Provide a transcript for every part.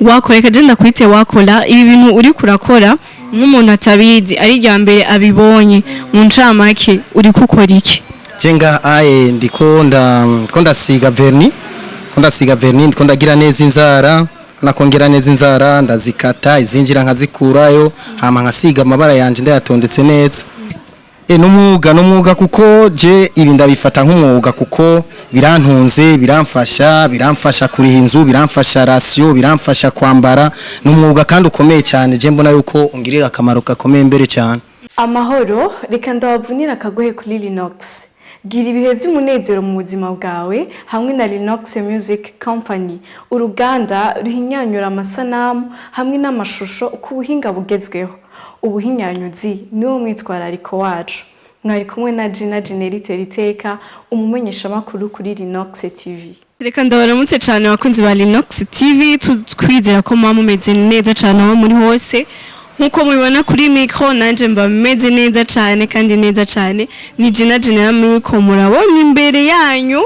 wakora kagenda kwite wakora ibi bintu uri kurakora nk'umuntu atabizi ari rya mbere abibonye mu ncamake uri gukora iki jenga ndiko ndasiga verni ndiko ndagira neza inzara nakongera neza inzara ndazikata izinjira nkazikurayo hama nkasiga amabara yanje ndayatondetse neza n'umwuga kuko je ibi ndabifata nk'umwuga kuko birantunze biramfasha kuriha inzu biramfasha ratio biramfasha kwambara n'umwuga kandi ukomeye cyane je mbona yuko ungirira akamaro gakomeye mbere cyane. Amahoro reka ndabavunira akagohe kuri Linox. Gira ibihe by'umunezero mu buzima bwawe hamwe na Linox Music Company, uruganda ruhinyanyura amasanamu hamwe n'amashusho ku buhinga bugezweho. Ubuhinyanyuzi niwo mwitwarariko wacu. Mwari kumwe na Gina Generite Riteka umumenyesha makuru kuri Linox TV. Reka ndabaramutse cyane abakunzi ba Linox TV, twizera ko mumeze neza cyane aho muri hose. Nkuko mubibona kuri micro nanje mba meze neza cyane kandi neza cyane. Ni Gina General muri ko murabona imbere yanyu.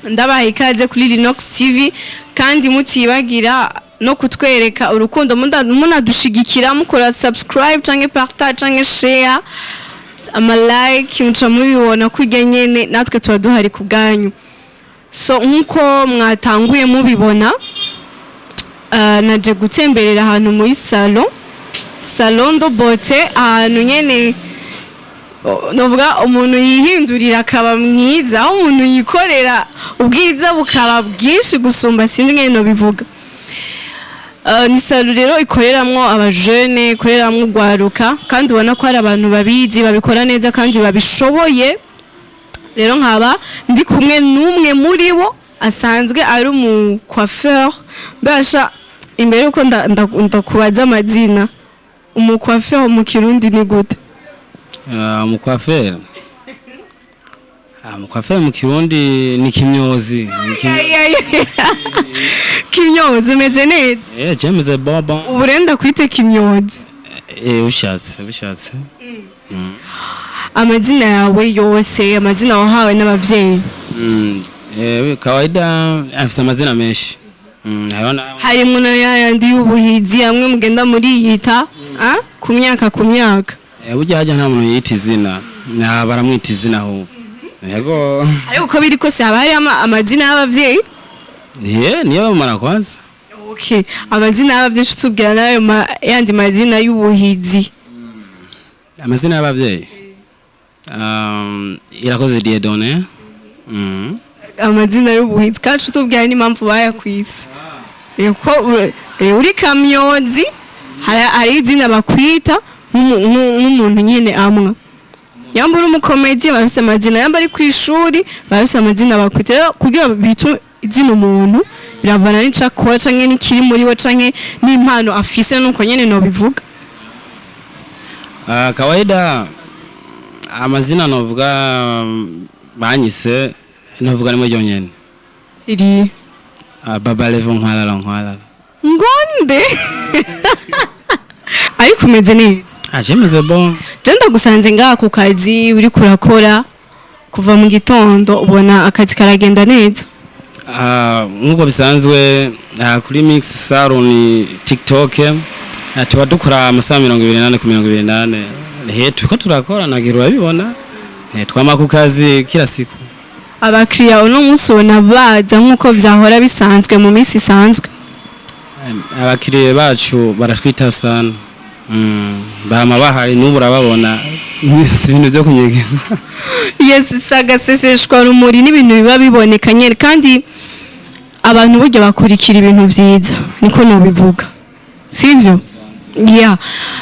Ndabaha ikaze kuri Linox TV kandi mutibagira no kutwereka urukundo munadushigikira mukora subscribe canke partage canke share ama like muca mubibona kujya nyene natwe tuba duhari kubganyu. So nkuko mwatanguye mubibona naje gutemberera ahantu muri salon de beauté ahantu nyene novuga umuntu yihindurira akaba mwiza umuntu yikorera ubwiza bukaba bwinshi gusumba sinzi ngene no bivuga. Ni salon rero ikoreramwo abajene ikoreramwo gwaruka kandi ubona ko ari abantu babizi babikora neza kandi babishoboye. Rero nkaba ndi kumwe n'umwe muri bo asanzwe ari umu coiffeur basha imbere yuko ndakubaza amazina umu coiffeur mu Kirundi ni gute? Umu coiffeur Mukwafe mu Kirundi ni kimyozi. Kimyozi umeze neza? Jemeze bon. Uburenda kwite kimyozi? Bishatse. Amazina yawe yose, amazina wahawe n'abavyeyi? Kawaida afite amazina menshi. Harimwo na yandi y'ubuhizi hamwe mugenda muri yita, ku myaka. Burya hajya nta muntu yita izina. Baramwita izina ahubwo. Yego. Ariko uko biri kose haba hari amazina y'abavyeyi? Niyo mara kwanza. Okay. Amazina y'abavyeyi tubwira nayo yandi mazina y'ubuhizi. Amazina y'abavyeyi. Irakoze Dieudonné. Amazina y'ubuhizi kandi tubwira ni mpamvu bayakwise. Yego uri kamyozi hari izina bakwita nk'umuntu nyene amwe. Yambura umukomedi baruse amazina yambari kwishuri baruse amazina bakwita kugira bitu izina umuntu biravana n'icakora canke n'ikiri muri we canke n'impano afise nuko nyene no bivuga. Kawaida amazina novuga banyise novuga nimwe ryonyene. Iri Baba Levo nkwala. Ngonde. Ariko umeze neza. Jemeze bon. Jenda gusanze ngaha ku kazi uri kurakora kuva mu gitondo ubona akazi karagenda neza. Nkuko bisanzwe kuri Mix Salon TikTok tuba dukora amasaha 28 ku 28. Tuko turakora nagira bibona. Twama ku kazi kila siku. Abakiriya uno munsi ubona baza nkuko byahora bisanzwe mu minsi isanzwe. Abakiriya bacu baratwita sana. Bama bahari n'ubu urababona ibintu byo kunyegeza. Yes, sagaseseshwa rumuri n'ibintu biba bibonekanye kandi abantu buryo bakurikira ibintu vyiza niko no bivuga. Sivyo? Yeah.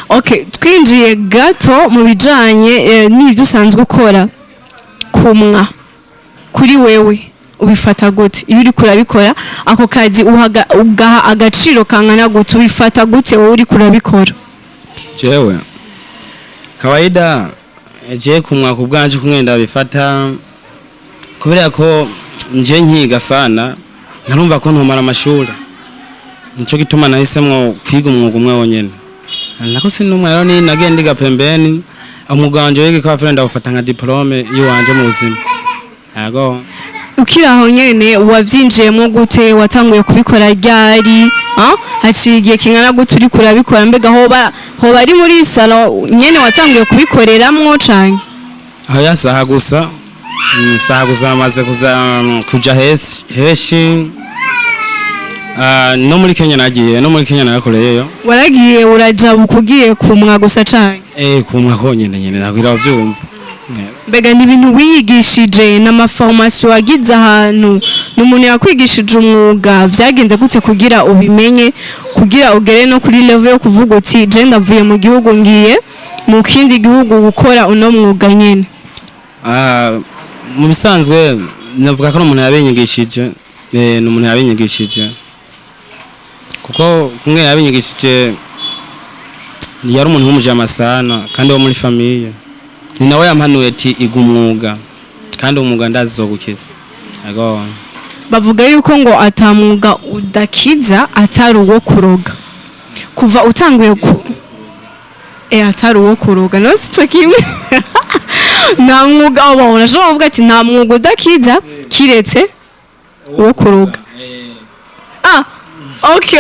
Okay, twinjiye gato mu bijanye n'ibyo usanzwe ukora kumwa kuri wewe ubifata gute iyo uri kurabikora ako kazi ugaha agaciro kangana gute ubifata gute wowe uri kurabikora? Jewe kawaida je kumwa kubwanje kumwenda bifata kubera ko nje nkiga sana narumva ko ntumara amashuri nico gituma nahisemwo kwiga umwuga umwe wonyene nako sinumwe rero ni nagendiga pembeni umwuga wanje w'igikafire ndawufata nka diplome yiwanje mu buzima yego. Ukiri aho nyene wavyinjiyemo gute, watanguye kubikora ryari? Haciye igihe kingana gute uri kurabikora, mbega hoba ari muri salo nyene watanguye kubikoreramwo canke? Aho yasaha gusa amaze kuja heshi no muri Kenya nagiye, no muri Kenya narakoreyeyo. Waragiye uraja bukugiye kumwa gusa canke? Kumwa konyene nakwira vyumva. Mbega ni ibintu wiyigishije n'amaformation wagize ahantu, n'umuntu yakwigishije umwuga, vyagenze gute kugira ubimenye, kugira ugere no kuri level yo kuvuga uti je ndavuye mu gihugu ngiye mu kindi gihugu gukora uno mwuga nyene? Mu bisanzwe navuga ko umuntu yabinyigishije, n'umuntu yabinyigishije kuko kumwe yabinyigishije yari umuntu w'umujama sana kandi wo muri famille, ni nawe yampanuye ati iga umwuga kandi umwuga ndazizogukiza yego. Bavuga yuko ngo atamwuga udakiza atari uwo kuroga, kuva utanguye atari uwo kuroga no sico kimwe nta mwuga abo urashobora kuvuga ati nta mwuga udakiza kiretse uwo kuroga. Okay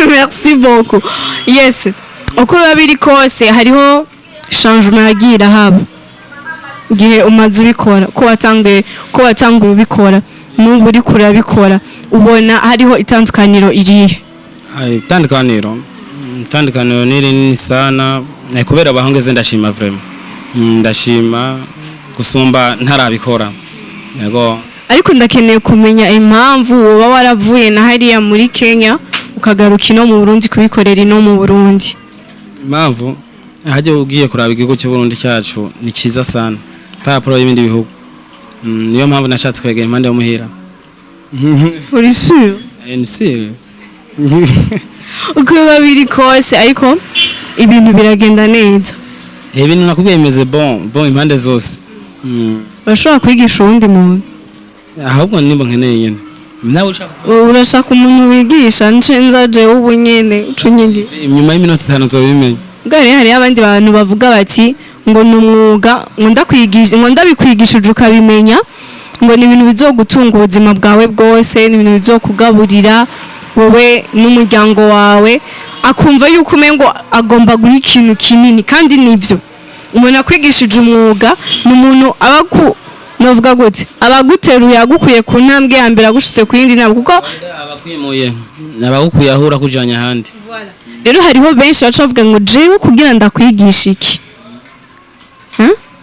merci beaucoup. Yes, uko biba biri kose hariho changement yagira haba gihe umaze ubikora, ko watanguye ubikora n'ubu uri kurabikora, ubona hariho itandukaniro irihe? Itandukaniro ni rinini sana kubera abahongeze ndashima vraiment, ndashima gusumba ntarabikora yego. Ariko ndakeneye kumenya impamvu woba waravuye na hariya muri Kenya ukagaruka ino mu Burundi kubikorera ino mu Burundi. Impamvu haje ugiye kuraba igihugu cy'u Burundi cyacu ni cyiza sana paraporo y'ibindi bihugu, niyo mpamvu nashatse kwegera impande yo muhira. Uri sure? Ni sure. Uko babiri kose ariko ibintu biragenda neza. Ibintu nakubwiye bimeze bon impande zose. Bashobora kwigisha uwundi muntu. Ahubwo nimba nkeneye nyene. Nawe urashaka umuntu wigisha ncenza je ubu nyene ucunyigi. Inyuma y'iminota 5 zobimenya. Gare hari abandi bantu bavuga bati ngo numwuga ngo ndakwigisha ngo ndabikwigishije ukabimenya ngo ni ibintu bizogutunga ubuzima bwawe bwose, ni ibintu bizokugaburira wowe n'umuryango wawe, akumva yuko umengo agomba guha ikintu kinini kandi nivyo. Umuntu akwigishije umwuga n'umuntu novuga gute abaguteruye agukuye ku ntambwe ya mbere agushitse ku yindi ntabwo kuko abakwimuye abagukuye ahura kujanya handi. Rero hariho benshi bacavuga ngo jewe kugira ndakwigisha iki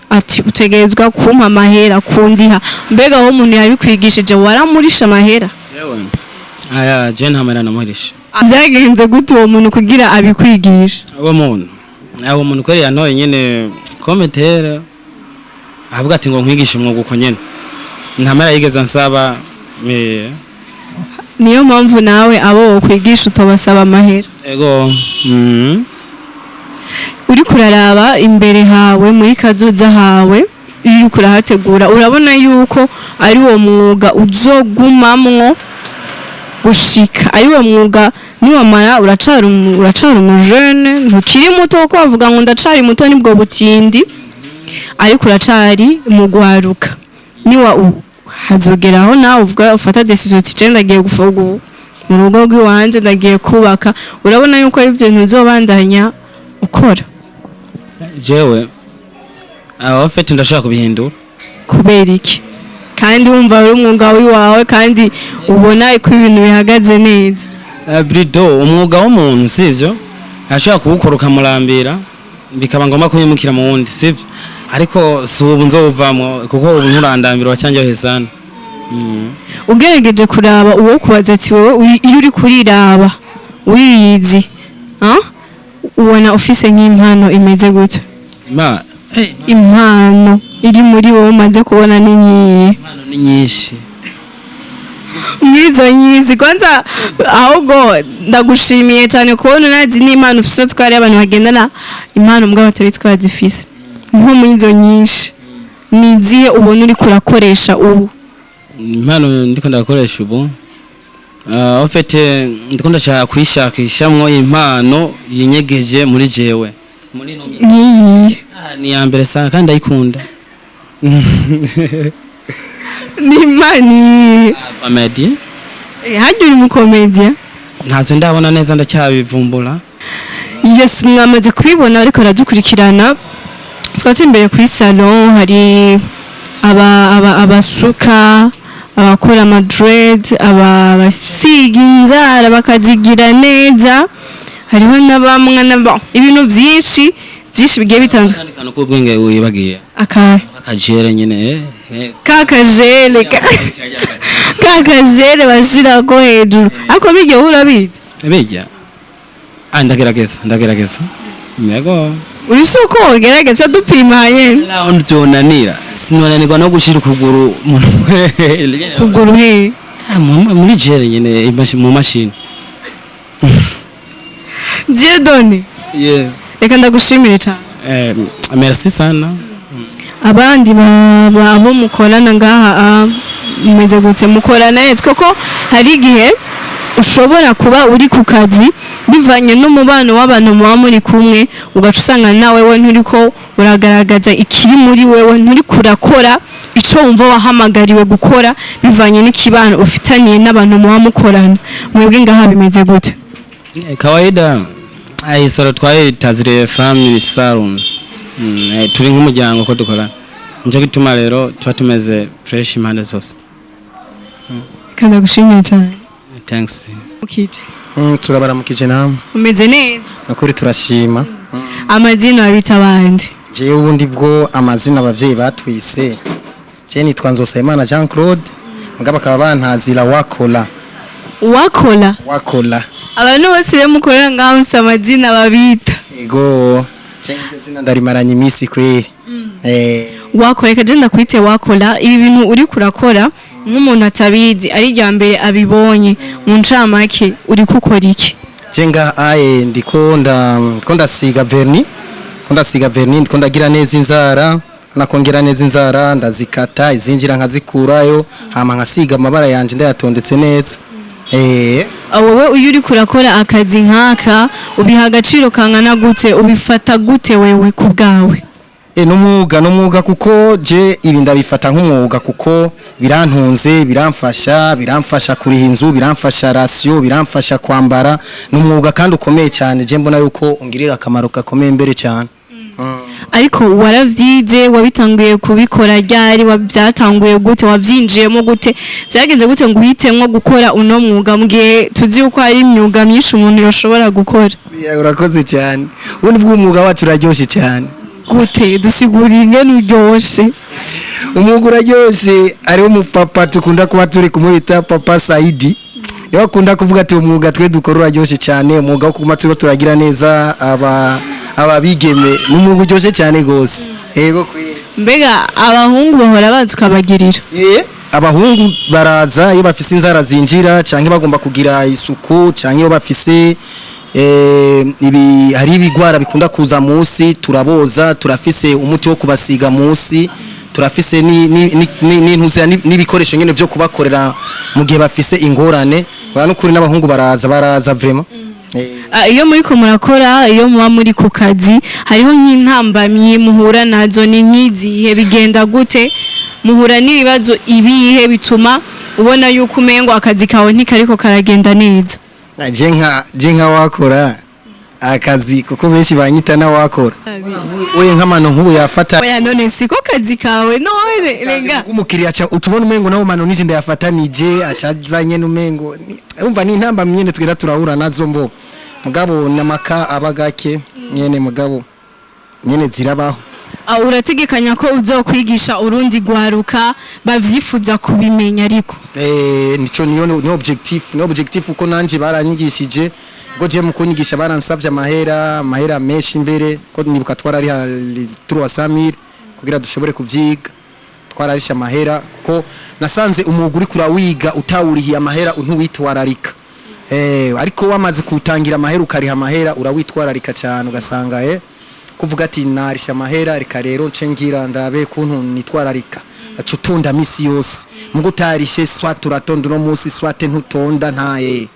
ati utegerezwa kumpa amahera kundiha, mbega aho umuntu yabikwigishije waramurisha amahera? Aya je nta mahera namurisha. Vyagenze gute uwo muntu kugira abikwigisha? Abo muntu kweri yantoye nyene kometere avuga ati ngo nkwigishe umwuga uko nyene nta mahera yigeze nsaba. Niyo mpamvu nawe abo kwigisha utabasaba amahera. Ego. Uri kuraraba imbere hawe muri kazoza hawe uri kurahategura, urabona yuko ari wo mwuga uzogumamwo gushika, ari wo mwuga niwamara uracari umujene, ntukiri muto ko bavuga ngo ndacari muto nibwo butindi, ariko uracari mu guharuka. Niwa hazogeraho nawe uvuga ufata decision ati je ndagiye gufuga mu rugo rw'iwanje ndagiye kubaka, urabona yuko ari byo ntuzobandanya ukora. Jewe abafite ndashaka kubihindura. Kubera iki? Kandi wumva ari umwuga wawe kandi ubona ko ibintu bihagaze neza. Brido umwuga w'umuntu sivyo ashaka kuwukora ukamurambira bikaba ngomba kuyimukira mu wundi sivyo, ariko si ubu nzovamo kuko ubu nturandambira wacyanjye sana. Ugerageje kuraba uwo kubaza ati wowe iyo uri kuriraba wiyizi ubona ufise nk'impano imeze gute? Impano iri muri wowe umaze kubona ni nyiye? Impano ni nyinshi. Mwizo nyizi kwanza, ahubwo ndagushimiye cyane kubona nazi n'impano ufise twari abantu bagendana impano mbwa batari twazifise nko mwizo nyinshi. Niziye ubona uri kurakoresha ubu? Impano ndiko ndakoresha ubu ofete ndiko ndashaka kwishakishamwo impano yinyegeje muri jewe muri no ni ya mbere sana kandi ndayikunda. ni mani Comedy hajya uri mu comedy ntazo ndabona neza ndacyabivumbura. yes mwamaze kubibona ariko aradukurikirana twatse imbere kuri salon hari abasuka abakora madred abasiga inzara bakazigira neza hariho n'abamwe ibintu byinshi bigiye bitandukanye Kandi kantu k'ubwenge wibagiye akajere nyine kakajere bashira ko hejuru ariko bijye urabizi bijya ndagerageza yego urisuko ugerageza dupima yene naho ndyonanira sinonanirwa no gushira ukuguru kuguru he muri jere nyine mu mashini. Jedone yeah reka ndagushimire cyane merci sana. abandi abo mukorana ngaha mumeze gute mukorana koko hari igihe ushobora kuba uri ku kazi bivanye n'umubano w'abantu muba muri kumwe ugaca usanga nawe we nturiko uragaragaza ikiri muri wewe nturi kurakora ico wumva wahamagariwe gukora bivanye n'ikibano ufitaniye n'abantu muba mukorana mwebwe ngaha bimeze gute? Kawaida salo twayitazire family salon turi nk'umuryango ko dukora nje gituma rero tuba tumeze fresh impande zose. Kandi gushimira cyane. Thanks. Ukiti turabaramukije namwe umeze neza nakuri turashima. amazina abita abandi jewe ubundi bwo amazina abavyeyi batwise je nitwa Nzosayimana Jean Claude mugabo akaba bantazira wakola abantu bose bemukorera ngaho nsa amazina babita ego cyangwa izina ndarimaranye imisi kweri. wakola kaje ndakwite wakola ibi bintu uri kurakora nk'umuntu atabizi ari rya mbere abibonye mu ncamake uri gukora iki? Jenga ndiko ndasiga verni ndiko ndagira neza inzara nakongera neza inzara ndazikata izinjira nkazikurayo hama nkasiga amabara yanje ndayatondetse neza. wowe uyu uri kurakora akazi nkaka ubiha agaciro kangana gute ubifata gute wewe ku bwawe? N'umwuga kuko je ibi ndabifata nk'umwuga kuko birantunze biramfasha kuriha inzu biramfasha ratio biramfasha kwambara n'umwuga kandi ukomeye cyane je mbona yuko ungirira akamaro gakomeye mbere cyane. Ariko waravyize wabitanguye kubikora ryari wabyatanguye gute wavyinjiyemo gute byagenze gute ngo uhitemwe gukora uno mwuga mbwe tuzi uko ari imyuga myinshi umuntu yoshobora gukora? Urakoze cyane ubundi bw'umwuga wacu uraryoshe cyane gute dusigurire ingene uryoshe? umwuga uraryoshe ari umupapa tukunda kuba turi kumwita Papa Saidi yo akunda kuvuga ati umwuga twe dukora uraryoshe cyane umwuga wo kuma turagira neza ababigeme n'umwuga uryoshe cyane gose. Yego kweri mbega abahungu bahora bazi ukabagirira? abahungu baraza iyo bafise inzara zinjira canke bagomba kugira isuku canke iyo bafise hari ibigwara bikunda kuza munsi turaboza turafise umuti wo kubasiga munsi turafise n'ibikoresho nyene byo kubakorera mu gihe bafise ingorane banukuri n'abahungu baraza vraiment. Iyo muri ko murakora iyo muba muri ku kazi hariho nk'intambamye muhura nazo ni nkizihe bigenda gute muhura n'ibibazo ibihe bituma ubona yuko umengo akazi kawe ntikariko karagenda neza? Je nka wakora akazi kuko benshi banyita na wakora oye nk'amano nk'ubu yafata oya none siko kazi kawe none renga umukiriya cha utubona umengo nawo mano nije ndayafatanije acazanye n'umengo umva ni intamba myene twira turahura nazo mbo mugabo namaka abagake nyene mugabo nyene zirabaho. Urategekanya ko uzokwigisha urundi gwaruka bavyifuza kubimenya ariko nico ni objectif uko nanje baranyigishije ngo je mu kunyigisha baransavye amahera menshi imbere ko nibuka twarari 300,000 kugira dushobore kuvyiga twararisha amahera kuko nasanze umwuga uri kurawiga utawurihiye amahera ntuwitwararika ariko wamaze kutangira amahera ukariha amahera urawitwararika cyane ugasanga kuvuga ati narisha amahera reka rero ncengira ndabe kuntu nitwararika acutunda misi yose mu gutarishe swat uratonda no munsi swate ntutonda ntaye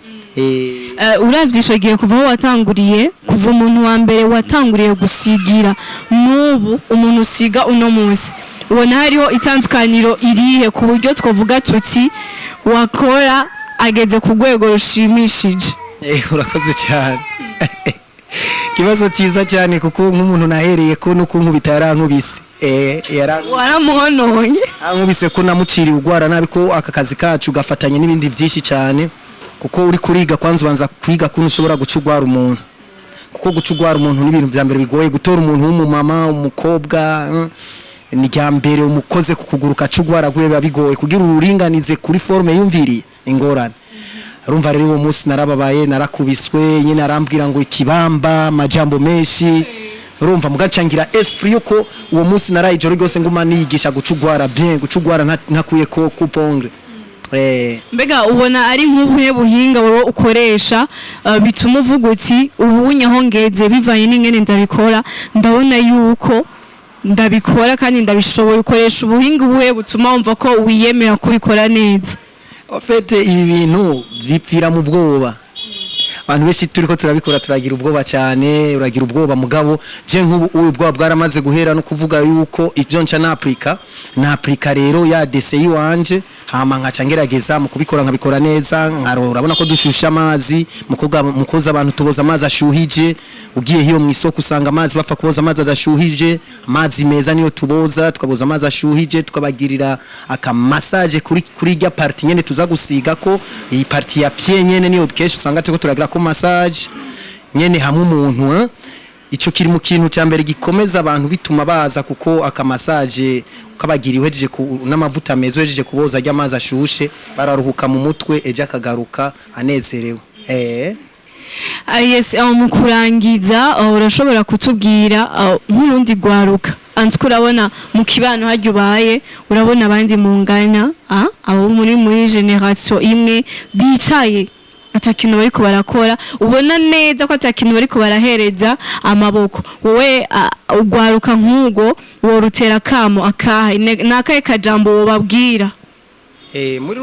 uravyishogiye kuva aho watanguriye kuva umuntu wa mbere watanguriye gusigira n'ubu umuntu usiga uno munsi ubona hariho itandukaniro irihe ku buryo twavuga tuti wakora ageze ku rwego rushimishije? Urakoze cyane. Kibazo cyiza cyane kuko nk'umuntu nahereye ko no kunkubita yarankubise. Waramuhonoye. Ankubise ko namuciriye ugwara nabi ko aka kazi kacu gafatanye n'ibindi byinshi cyane kuko uri kuriga kwanza ubanza kwiga ko ushobora gucugwara umuntu. Kuko gucugwara umuntu n'ibintu bya mbere bigoye gutora umuntu w'umumama umukobwa ni ryambere umukoze kukuguruka cugwara gwe bigoye kugira ururinganize kuri forme yumviri ingorane. Urumva rero uwo munsi narababaye narakubiswe nyine arambwira ngo ikibamba majambo menshi urumva mugacangira esprit yuko uwo munsi narayijoro ryose nguma niyigisha gucugwara bien gucugwara ntakuye ko kupongre. Mbega ubona ari nk'ubuhe buhinga wowe ukoresha bituma uvuga uti ubunyaho ngeze bivanye n'ingene ndabikora ndabona yuko ndabikora kandi ndabishoboye ukoresha ubuhinga ubuhe butuma wumva ko wiyemera kubikora neza? Ofete ibi bintu bipfira mu bwoba abantu benshi turiko turabikora turagira ubwoba cyane uragira ubwoba mugabo je nk'ubu ubwoba bwaramaze guhera no kuvuga yuko ivyo nca naplika rero ya DCI wanje hama nkaca ngerageza mu kubikora nkabikora neza urabona ko dushusha amazi mukoza abantu tuboza amazi ashuhije ugiye hiyo mu isoko usanga amazi bapfa kuboza amazi adashuhije amazi meza niyo tuboza tukaboza amazi ashuhije tukabagirira aka massage kuri rya partie nyene tuza gusiga ko iyi partie ya pied nyene niyo kesho usanga tuko turagira ko massage nyene hamwe umuntu ico kiri mu kintu cya mbere gikomeza abantu bituma baza kuko aka massage kabagiri uhejeje n'amavuta meza uhejeje kuboza ajya amazi ashushe bararuhuka mu mutwe eje akagaruka anezerewe. Yes, mu kurangiza urashobora kutubwira nk'urundi gwaruka anziko urabona mu kibano hajya ubaye urabona abandi munganya abo muri generation imwe bicaye atakintu bariko barakora ubona neza ko atakintu bariko barahereza amaboko wowe ugwaruka nk'ugo worutera kamo akahe nakaye kajambo wobabwira? Muri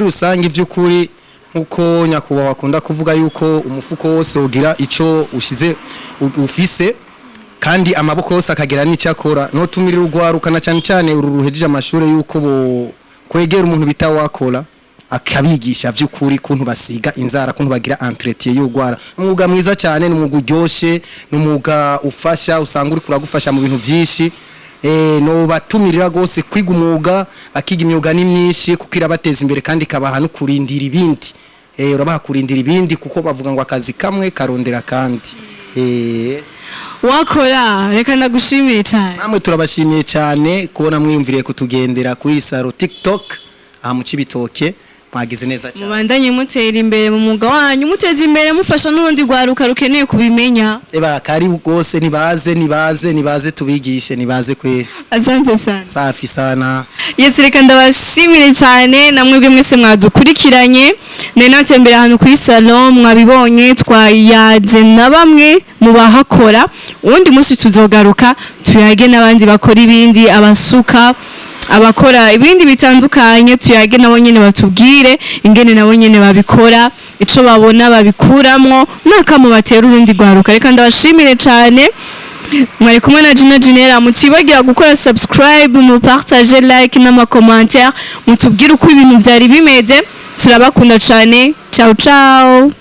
rusangi by'ukuri nkuko nyakuba wakunda kuvuga yuko umufuko wose ugira ico ushize ufise kandi amaboko yose akagira n'icyakora no tumirira ugwaruka na cyane uruhejeje amashuri yuko bo kwegera umuntu bitawakora akabigisha by'ukuri kuntu basiga inzara kuntu bagira entretien y'ugwara. Umwuga mwiza cyane n'umwuga uryoshe n'umwuga ufasha usanga uri kuragufasha mu bintu byinshi no batumirira gose kwiga umwuga bakiga imyuga ni myinshi kuko irabateza imbere kandi kabaha no kurindira ibindi urabaha kurindira ibindi kuko bavuga ngo akazi kamwe karondera kandi wakora reka ndagushimire cyane. Namwe turabashimiye cyane kubona mwiyumviriye kutugendera kuri saro TikTok mu Cibitoke mwagize neza cyane. Mubandanye mutera imbere mu mwuga wanyu muteza imbere mufasha n'urundi gwaruka rukeneye kubimenya. Kari gose nibaze tubigishe nibaze kwe. Asante sana. Safi sana. Yes, reka ndabashimire cyane namwe mwese mwadukurikiranye natembera hano kuri salon mwabibonye twayaze na bamwe mu bahakora ubundi munsi tuzogaruka tuyage n'abandi bakora ibindi abasuka abakora ibindi bitandukanye tuyage nabo nyene batubwire ingene nabo nyene babikora ico babona babikuramwo nakamo batera urundi gwaruka. Reka ndabashimire cyane mwari kumwe na Jinera mutibagira gukora subscribe mu partager like n'ama commentaire mutubwire uko ibintu byari bimeze turabakunda cyane. Ciao ciao.